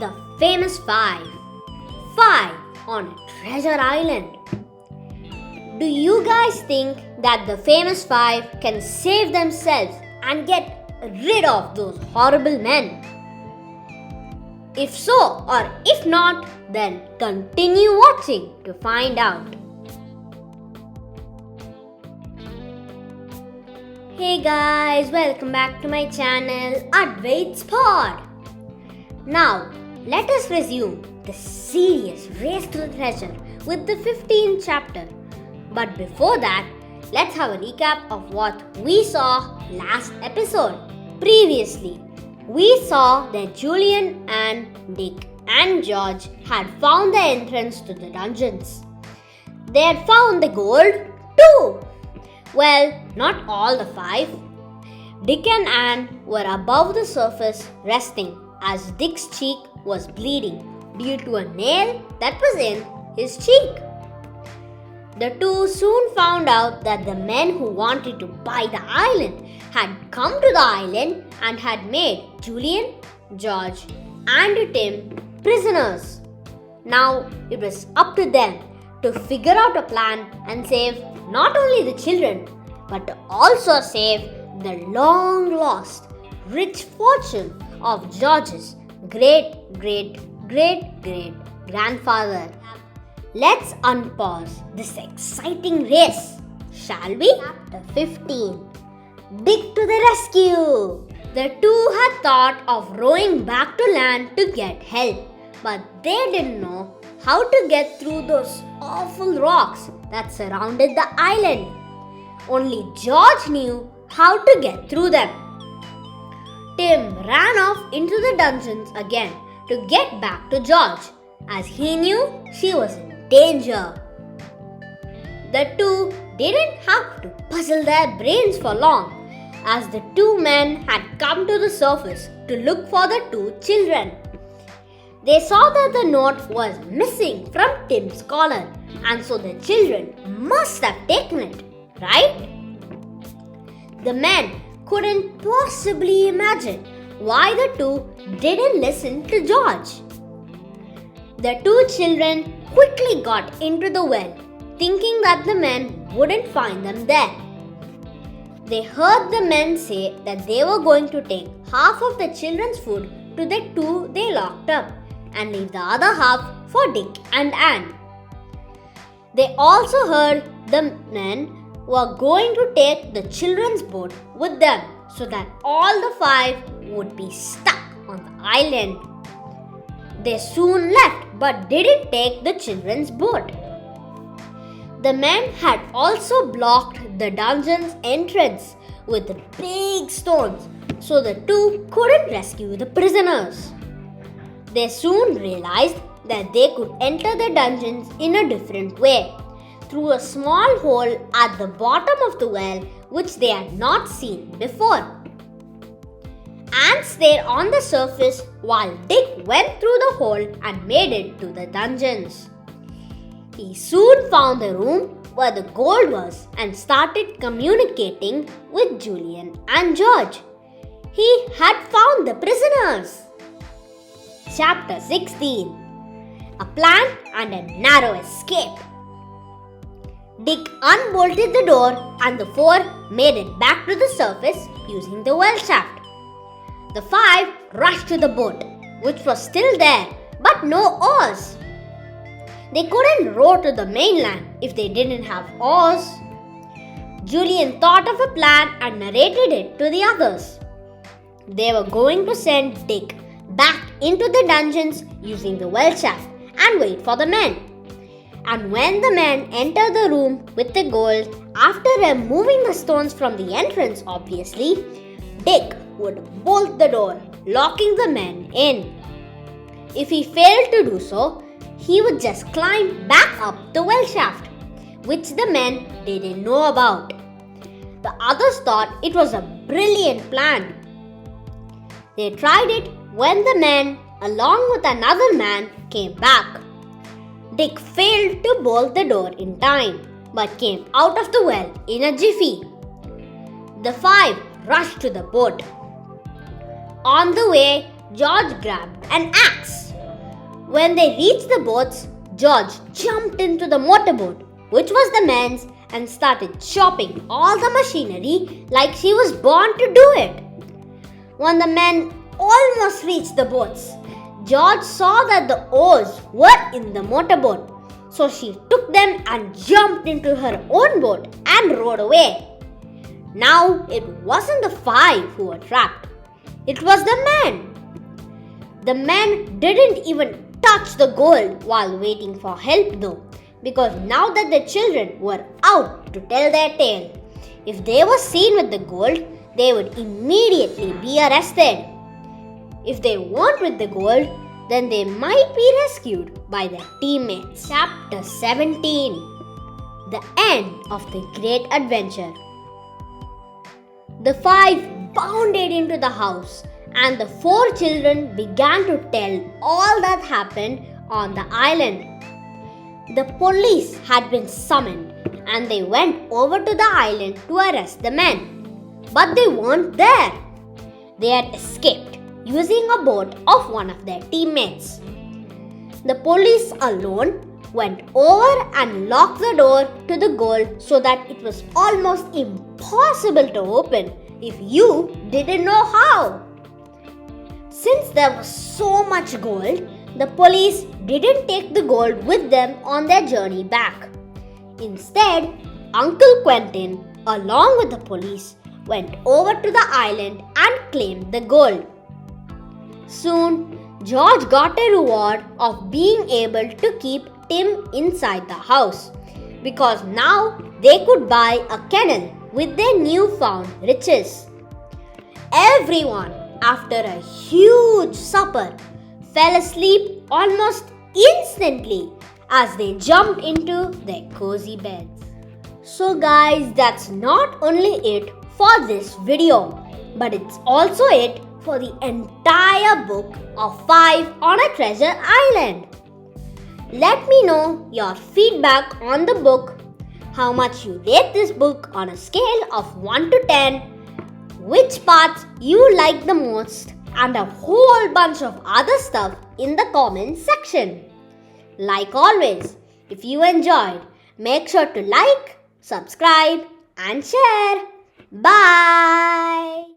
The famous five. Five on a treasure island. Do you guys think that the famous five can save themselves and get rid of those horrible men? If so, or if not, then continue watching to find out. Hey guys, welcome back to my channel Advaith's Pod. Now, let us resume the serious race to the treasure with the 15th chapter. But before that, let's have a recap of what we saw last episode. Previously, we saw that Julian and Dick and George had found the entrance to the dungeons. They had found the gold too. Well, not all the five. Dick and Anne were above the surface resting as Dick's cheek was bleeding due to a nail that was in his cheek. The two soon found out that the men who wanted to buy the island had come to the island and had made Julian, George, and Tim prisoners. Now it was up to them to figure out a plan and save not only the children but to also save the long lost rich fortune of George's great grandfather. Let's unpause this exciting race, shall we? Chapter 15. Dick to the rescue! The two had thought of rowing back to land to get help, but they didn't know how to get through those awful rocks that surrounded the island. Only George knew how to get through them. Tim ran off into the dungeons again to get back to George, as he knew she was in danger. The two didn't have to puzzle their brains for long, as the two men had come to the surface to look for the two children. They saw that the note was missing from Tim's collar, and so the children must have taken it, right? The men couldn't possibly imagine why the two didn't listen to George. The two children quickly got into the well, thinking that the men wouldn't find them there. They heard the men say that they were going to take half of the children's food to the two they locked up and leave the other half for Dick and Anne. They also heard the men were going to take the children's boat with them so that all the five would be stuck on the island. They soon left but didn't take the children's boat. The men had also blocked the dungeon's entrance with big stones so the two couldn't rescue the prisoners. They soon realized that they could enter the dungeons in a different way, through a small hole at the bottom of the well which they had not seen before. Anne stayed on the surface while Dick went through the hole and made it to the dungeons. He soon found the room where the gold was and started communicating with Julian and George. He had found the prisoners. Chapter 16. A Plan and a Narrow Escape. Dick unbolted the door and the four made it back to the surface using the well shaft. The five rushed to the boat, which was still there, but no oars. They couldn't row to the mainland if they didn't have oars. Julian thought of a plan and narrated it to the others. They were going to send Dick back into the dungeons using the well shaft and wait for the men. And when the men entered the room with the gold, after removing the stones from the entrance obviously, Dick would bolt the door, locking the men in. If he failed to do so, he would just climb back up the well shaft, which the men didn't know about. The others thought it was a brilliant plan. They tried it when the men, along with another man, came back. Dick failed to bolt the door in time, but came out of the well in a jiffy. The five rushed to the boat. On the way, George grabbed an axe. When they reached the boats, George jumped into the motorboat, which was the man's, and started chopping all the machinery like she was born to do it. When the men almost reached the boats, George saw that the oars were in the motorboat, so she took them and jumped into her own boat and rowed away. Now it wasn't the five who were trapped, it was the men. The men didn't even touch the gold while waiting for help though, because now that the children were out to tell their tale, if they were seen with the gold, they would immediately be arrested. If they weren't with the gold, then they might be rescued by their teammates. Chapter 17. The End of the Great Adventure. The five bounded into the house, and the four children began to tell all that happened on the island. The police had been summoned, and they went over to the island to arrest the men. But they weren't there. They had escaped using a boat of one of their teammates. The police alone went over and locked the door to the gold so that it was almost impossible to open if you didn't know how. Since there was so much gold, the police didn't take the gold with them on their journey back. Instead, Uncle Quentin, along with the police, went over to the island and claimed the gold. Soon, George got a reward of being able to keep Tim inside the house, because now they could buy a kennel with their newfound riches. Everyone, after a huge supper, fell asleep almost instantly as they jumped into their cozy beds. So guys, that's not only it for this video, but it's also it for the entire book of 5 on a Treasure Island. Let me know your feedback on the book, how much you rate this book on a scale of 1 to 10, which parts you like the most, and a whole bunch of other stuff in the comments section. Like always, if you enjoyed, make sure to like, subscribe and share. Bye!